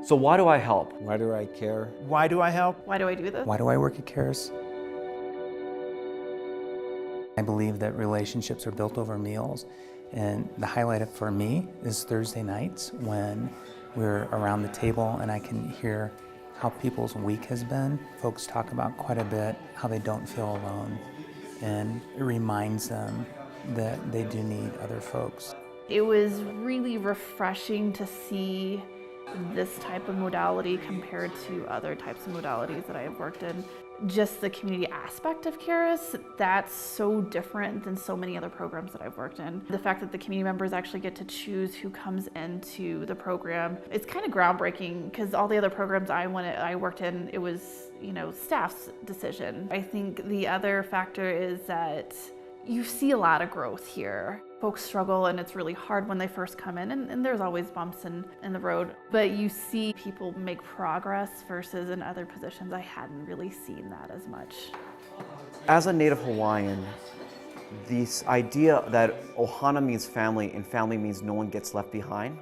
So why do I help? Why do I care? Why do I help? Why do I do this? Why do I work at Karis? I believe that relationships are built over meals, and the highlight for me is Thursday nights when we're around the table and I can hear how people's week has been. Folks talk about quite a bit how they don't feel alone, and it reminds them that they do need other folks. It was really refreshing to see this type of modality compared to other types of modalities that I have worked in. Just the community aspect of Karis, that's so different than so many other programs that I've worked in. The fact that the community members actually get to choose who comes into the program, it's kind of groundbreaking because all the other programs I worked in, it was, staff's decision. I think the other factor is that you see a lot of growth here. Folks struggle and it's really hard when they first come in, and there's always bumps in the road, but you see people make progress versus in other positions I hadn't really seen that as much. As a native Hawaiian, this idea that ohana means family and family means no one gets left behind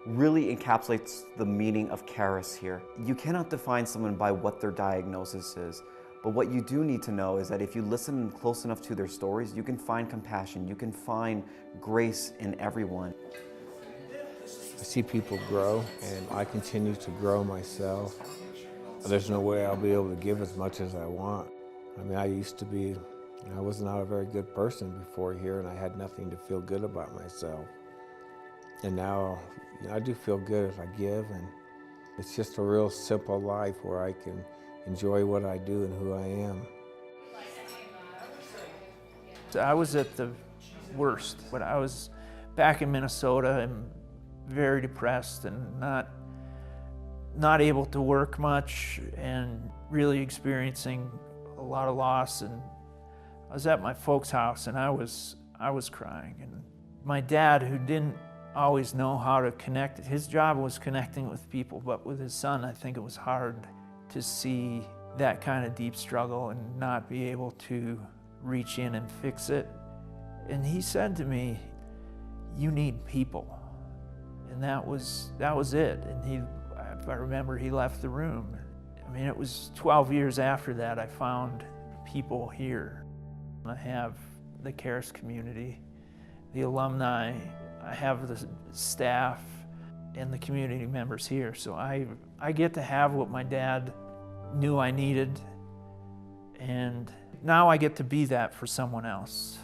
really encapsulates the meaning of Karis here. You cannot define someone by what their diagnosis is. But what you do need to know is that if you listen close enough to their stories, you can find compassion, you can find grace in everyone. I see people grow, and I continue to grow myself. There's no way I'll be able to give as much as I want. I mean, I was not a very good person before here, and I had nothing to feel good about myself. And now, I do feel good as I give, and it's just a real simple life where I can enjoy what I do and who I am. I was at the worst when I was back in Minnesota and very depressed and not able to work much and really experiencing a lot of loss. And I was at my folks' house and I was crying. And my dad, who didn't always know how to connect, his job was connecting with people, but with his son, I think it was hard to see that kind of deep struggle and not be able to reach in and fix it. And he said to me, "You need people." And that was it. And I remember he left the room. I mean, it was 12 years after that I found people here. I have the Karis community, the alumni, I have the staff and the community members here. So I get to have what my dad knew I needed, and now I get to be that for someone else.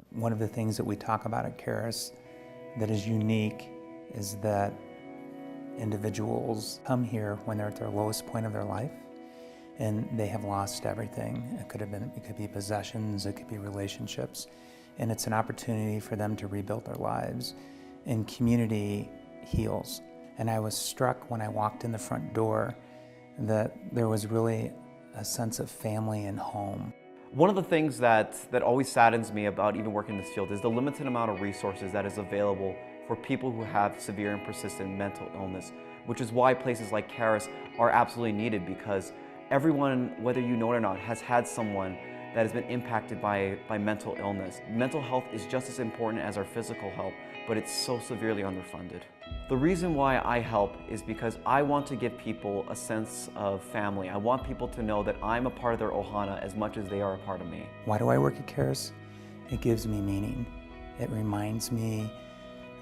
One of the things that we talk about at Karis that is unique is that individuals come here when they're at their lowest point of their life and they have lost everything. It could be possessions, it could be relationships, and it's an opportunity for them to rebuild their lives. And community heals. And I was struck when I walked in the front door that there was really a sense of family and home. One of the things that always saddens me about even working in this field is the limited amount of resources that is available for people who have severe and persistent mental illness, which is why places like Karis are absolutely needed, because everyone, whether you know it or not, has had someone that has been impacted by mental illness. Mental health is just as important as our physical health, but it's so severely underfunded. The reason why I help is because I want to give people a sense of family. I want people to know that I'm a part of their ohana as much as they are a part of me. Why do I work at Karis? It gives me meaning. It reminds me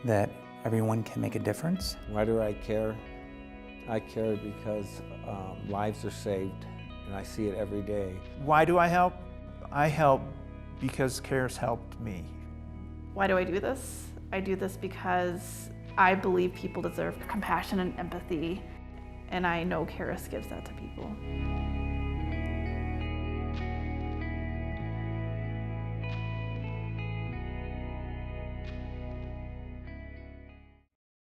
that everyone can make a difference. Why do I care? I care because lives are saved, and I see it every day. Why do I help? I help because Karis helped me. Why do I do this? I do this because I believe people deserve compassion and empathy, and I know Karis gives that to people.